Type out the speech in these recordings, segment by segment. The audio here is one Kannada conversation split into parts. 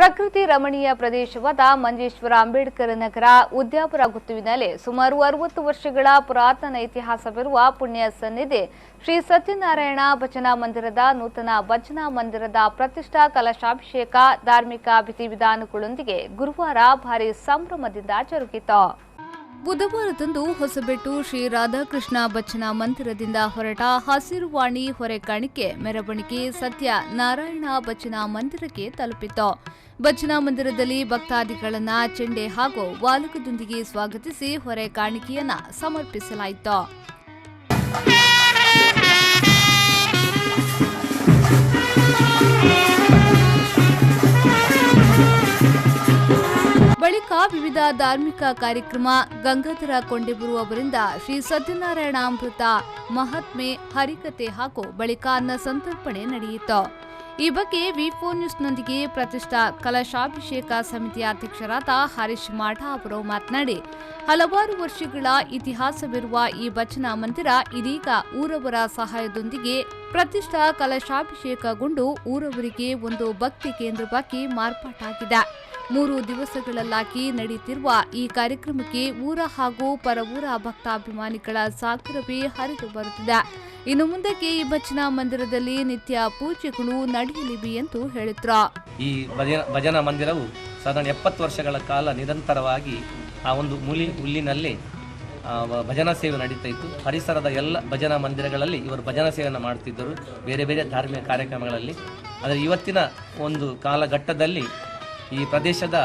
ಪ್ರಕೃತಿ ರಮಣೀಯ ಪ್ರದೇಶವಾದ ಮಂಜೇಶ್ವರ ಅಂಬೇಡ್ಕರ್ ನಗರ ಉದ್ಯಾಪುರ ಗುತ್ತುವಿನಲ್ಲಿ ಸುಮಾರು 60 ವರ್ಷಗಳ ಪುರಾತನ ಇತಿಹಾಸವಿರುವ ಪುಣ್ಯ ಸನ್ನಿಧಿ ಶ್ರೀ ಸತ್ಯನಾರಾಯಣ ಭಜನಾ ಮಂದಿರದ ನೂತನ ಭಜನಾ ಮಂದಿರದ ಪ್ರತಿಷ್ಠಾ ಕಲಶಾಭಿಷೇಕ ಧಾರ್ಮಿಕ ವಿಧಿವಿಧಾನಗಳೊಂದಿಗೆ ಗುರುವಾರ ಭಾರೀ ಸಂಭ್ರಮದಿಂದ ಜರುಗಿತು. ಬುಧವಾರದಂದು ಹೊಸಬೆಟ್ಟು ಶ್ರೀ ರಾಧಾಕೃಷ್ಣ ಭಜನಾ ಮಂದಿರದಿಂದ ಹೊರಟ ಹಸಿರುವಾಣಿ ಹೊರೆಕಾಣಿಕೆ ಮೆರವಣಿಗೆ ಸತ್ಯ ನಾರಾಯಣ ಭಜನಾ ಮಂದಿರಕ್ಕೆ ತಲುಪಿತು. ಭಜನಾ ಮಂದಿರದಲ್ಲಿ ಭಕ್ತಾದಿಗಳನ್ನ ಚೆಂಡೆ ಹಾಗೂ ವಾಲಕದೊಂದಿಗೆ ಸ್ವಾಗತಿಸಿ ಹೊರೆ ಕಾಣಿಕೆಯನ್ನ ಸಮರ್ಪಿಸಲಾಯಿತು. ಬಳಿಕ ವಿವಿಧ ಧಾರ್ಮಿಕ ಕಾರ್ಯಕ್ರಮ ಗಂಗಾಧರ ಕೊಂಡೆಬರು ಅವರಿಂದ ಶ್ರೀ ಸತ್ಯನಾರಾಯಣ ಅಮೃತ ಮಹಾತ್ಮೆ ಹರಿಕತೆ ಹಾಗೂ ಬಳಿಕ ಅನ್ನ ಸಂತರ್ಪಣೆ ನಡೆಯಿತು. ಈ ಬಗ್ಗೆ ವಿ4 ನ್ಯೂಸ್ನೊಂದಿಗೆ ಪ್ರತಿಷ್ಠಾ ಕಲಶಾಭಿಷೇಕ ಸಮಿತಿಯ ಅಧ್ಯಕ್ಷರಾದ ಹರೀಶ್ ಮಾಠ ಅವರು ಮಾತನಾಡಿ, ಹಲವಾರು ವರ್ಷಗಳ ಇತಿಹಾಸವಿರುವ ಈ ಭಜನಾ ಮಂದಿರ ಇದೀಗ ಊರವರ ಸಹಾಯದೊಂದಿಗೆ ಪ್ರತಿಷ್ಠಾ ಕಲಶಾಭಿಷೇಕಗೊಂಡು ಊರವರಿಗೆ ಒಂದು ಭಕ್ತಿ ಕೇಂದ್ರವಾಗಿ ಮಾರ್ಪಾಟಾಗಿದೆ. 3 ದಿವಸಗಳಲ್ಲಾಗಿ ನಡೆಯುತ್ತಿರುವ ಈ ಕಾರ್ಯಕ್ರಮಕ್ಕೆ ಊರ ಹಾಗೂ ಪರವೂರ ಭಕ್ತಾಭಿಮಾನಿಗಳ ಸಾಗರವೇ ಹರಿದು ಬರುತ್ತಿದೆ. ಇನ್ನು ಮುಂದಕ್ಕೆ ಈ ಭಜನಾ ಮಂದಿರದಲ್ಲಿ ನಿತ್ಯ ಪೂಜೆಗಳು ನಡೆಯಲಿವೆ ಎಂದು ಹೇಳಿದ್ರು. ಈ ಭಜನಾ ಮಂದಿರವು ಸಾಧಾರಣ 70 ವರ್ಷಗಳ ಕಾಲ ನಿರಂತರವಾಗಿ ಆ ಒಂದು ಹುಲ್ಲಿನಲ್ಲಿ ಭಜನಾ ಸೇವೆ ನಡೀತಾ ಇತ್ತು. ಪರಿಸರದ ಎಲ್ಲ ಭಜನಾ ಮಂದಿರಗಳಲ್ಲಿ ಇವರು ಭಜನಾ ಸೇವೆಯನ್ನು ಮಾಡುತ್ತಿದ್ದರು, ಬೇರೆ ಬೇರೆ ಧಾರ್ಮಿಕ ಕಾರ್ಯಕ್ರಮಗಳಲ್ಲಿ. ಆದರೆ ಇವತ್ತಿನ ಒಂದು ಕಾಲಘಟ್ಟದಲ್ಲಿ ಈ ಪ್ರದೇಶದ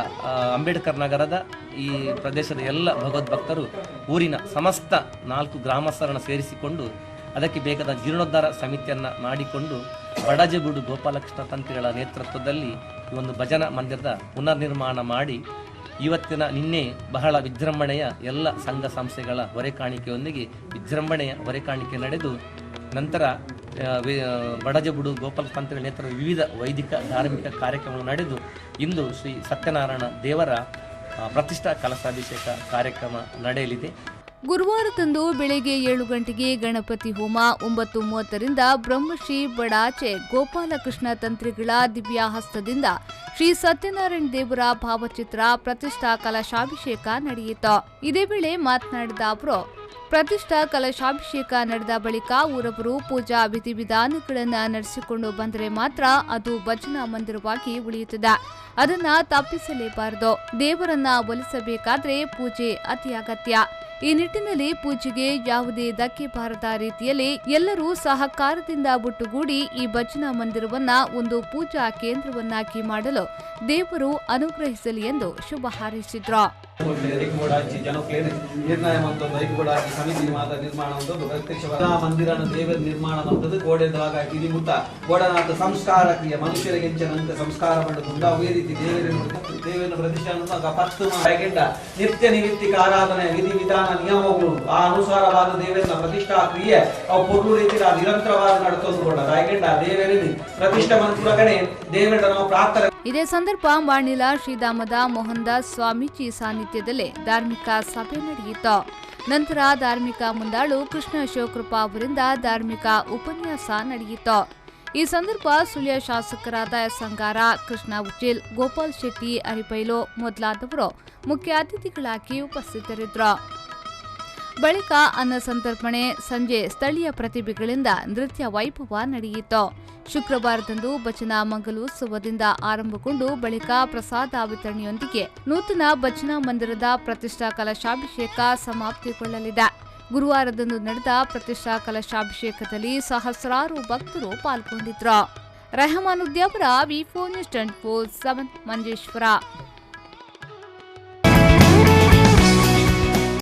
ಅಂಬೇಡ್ಕರ್ ನಗರದ ಈ ಪ್ರದೇಶದ ಎಲ್ಲ ಭಗವದ್ಭಕ್ತರು ಊರಿನ ಸಮಸ್ತ 4 ಗ್ರಾಮಸ್ಥರನ್ನು ಸೇರಿಸಿಕೊಂಡು ಅದಕ್ಕೆ ಬೇಕಾದ ಜೀರ್ಣೋದ್ಧಾರ ಸಮಿತಿಯನ್ನು ಮಾಡಿಕೊಂಡು ಬಡಜಗೂಡು ಗೋಪಾಲಕೃಷ್ಣ ತಂತ್ರಿಗಳ ನೇತೃತ್ವದಲ್ಲಿ ಈ ಒಂದು ಭಜನಾ ಮಂದಿರದ ಪುನರ್ ನಿರ್ಮಾಣ ಮಾಡಿ ನಿನ್ನೆ ಬಹಳ ವಿಜೃಂಭಣೆಯ ಎಲ್ಲ ಸಂಘ ಸಂಸ್ಥೆಗಳ ಹೊರೆಕಾಣಿಕೆಯೊಂದಿಗೆ ವಿಜೃಂಭಣೆಯ ಹೊರೆಕಾಣಿಕೆ ನಡೆದು ನಂತರ ಬಡಜಬುಡು ಗೋಪಾಲ ತಂತ್ರಿಗಳ ನೇತೃತ್ವದ ವಿವಿಧ ವೈದಿಕ ಧಾರ್ಮಿಕ ಕಾರ್ಯಕ್ರಮಗಳು ನಡೆದು ಇಂದು ಶ್ರೀ ಸತ್ಯನಾರಾಯಣ ದೇವರ ಪ್ರತಿಷ್ಠಾ ಕಲಶಾಭಿಷೇಕ ಕಾರ್ಯಕ್ರಮ ನಡೆಯಲಿದೆ. ಗುರುವಾರದಂದು ಬೆಳಗ್ಗೆ 7 ಗಂಟೆಗೆ ಗಣಪತಿ ಹೋಮ, 9:30ರಿಂದ ಬ್ರಹ್ಮಶ್ರೀ ಬಡಾಚೆ ಗೋಪಾಲಕೃಷ್ಣ ತಂತ್ರಿಗಳ ದಿವ್ಯ ಹಸ್ತದಿಂದ ಶ್ರೀ ಸತ್ಯನಾರಾಯಣ ದೇವರ ಭಾವಚಿತ್ರ ಪ್ರತಿಷ್ಠಾ ಕಲಶಾಭಿಷೇಕ ನಡೆಯಿತು. ಇದೇ ವೇಳೆ ಮಾತನಾಡಿದ ಅವರು, ಪ್ರತಿಷ್ಠಾ ಕಲಶಾಭಿಷೇಕ ನಡೆದ ಬಳಿಕ ಊರವರು ಪೂಜಾ ವಿಧಿವಿಧಾನಗಳನ್ನು ನಡೆಸಿಕೊಂಡು ಬಂದರೆ ಮಾತ್ರ ಅದು ಭಜನಾ ಮಂದಿರವಾಗಿ ಉಳಿಯುತ್ತದೆ. ಅದನ್ನ ತಪ್ಪಿಸಲೇಬಾರದು. ದೇವರನ್ನ ಒಲಿಸಬೇಕಾದ್ರೆ ಪೂಜೆ ಅತಿ ಅಗತ್ಯ. ಈ ನಿಟ್ಟಿನಲ್ಲಿ ಪೂಜೆಗೆ ಯಾವುದೇ ಧಕ್ಕೆ ಬಾರದ ರೀತಿಯಲ್ಲಿ ಎಲ್ಲರೂ ಸಹಕಾರದಿಂದ ಒಟ್ಟುಗೂಡಿ ಈ ಭಜನಾ ಮಂದಿರವನ್ನ ಒಂದು ಪೂಜಾ ಕೇಂದ್ರವನ್ನಾಗಿ ಮಾಡಲು ದೇವರು ಅನುಗ್ರಹಿಸಲಿ ಎಂದು ಶುಭ ಹಾರೈಸಿದ್ರು. ನಿರ್ಣಯ ಸಮಿತಿ ನಿರ್ಮಾಣ ಮಂದಿರ ದೇವರ ನಿರ್ಮಾಣ ಗೋಡೆದಾಗ ಕಿರಿಮುತ್ತ ಗೋಡನಾಥ ಸಂಸ್ಕಾರ ಕ್ರಿಯೆ ಮನುಷ್ಯರಿಗೆ ಸಂಸ್ಕಾರ ಮಾಡುವುದು ಅದೇ ರೀತಿ ದೇವರ ಪ್ರತಿಷ್ಠಾನ ನಿತ್ಯ ನಿಮಿತ್ತಿಕ ಆರಾಧನೆ ವಿಧಿ ವಿಧಾನ ನಿಯಮಗಳು ಆ ಅನುಸಾರವಾದ ದೇವರ ಪ್ರತಿಷ್ಠಾ ಕ್ರಿಯೆ ಅವು ಪೊರ್ಲು ರೀತಿ ನಿರಂತರವಾಗಿ ನಡೆದುಕೊಂಡು ರಾಯಗಂಡ ದೇವರಿಗೆ ಪ್ರತಿಷ್ಠಾ ಮಂತ್ರಗಣೆ ದೇವರ ನಾವು ಪ್ರಾರ್ಥನೆ. ಇದೇ ಸಂದರ್ಭ ಮಾಣಿಲ ಶ್ರೀಧಾಮದ ಮೋಹನ್ದಾಸ್ ಸ್ವಾಮೀಜಿ ಸಾನ್ನಿಧ್ಯದಲ್ಲಿ ಧಾರ್ಮಿಕ ಸಭೆ ನಡೆಯಿತು. ನಂತರ ಧಾರ್ಮಿಕ ಮುಂದಾಳು ಕೃಷ್ಣ ಶಿವಕೃಪಾ ಅವರಿಂದ ಧಾರ್ಮಿಕ ಉಪನ್ಯಾಸ ನಡೆಯಿತು. ಈ ಸಂದರ್ಭ ಸುಳ್ಯ ಶಾಸಕರಾದ ಸಂಗಾರ, ಕೃಷ್ಣ ಉಚ್ಚಿಲ್, ಗೋಪಾಲ್ ಶೆಟ್ಟಿ, ಅರಿಪೈಲು ಮೊದಲಾದವರು ಮುಖ್ಯ ಅತಿಥಿಗಳಾಗಿ ಉಪಸ್ಥಿತರಿದ್ದರು. ಬಳಿಕ ಅನ್ನ ಸಂತರ್ಪಣೆ, ಸಂಜೆ ಸ್ಥಳೀಯ ಪ್ರತಿಭೆಗಳಿಂದ ನೃತ್ಯ ವೈಭವ ನಡೆಯಿತು. ಶುಕ್ರವಾರದಂದು ಭಜನಾ ಮಂಗಲೋತ್ಸವದಿಂದ ಆರಂಭಗೊಂಡು ಬಳಿಕ ಪ್ರಸಾದ ವಿತರಣೆಯೊಂದಿಗೆ ನೂತನ ಭಜನಾ ಮಂದಿರದ ಪ್ರತಿಷ್ಠಾ ಕಲಶಾಭಿಷೇಕ ಸಮಾಪ್ತಿಗೊಳ್ಳಲಿದೆ. ಗುರುವಾರದಂದು ನಡೆದ ಪ್ರತಿಷ್ಠಾ ಕಲಶಾಭಿಷೇಕದಲ್ಲಿ ಸಹಸ್ರಾರು ಭಕ್ತರು ಪಾಲ್ಗೊಂಡಿದ್ರು. ರೆಹಮಾನ್ ಉದ್ಯಾಪುರ, ವಿ4 ನ್ಯೂಸ್ 24/7 ಮಂಜೇಶ್ವರ.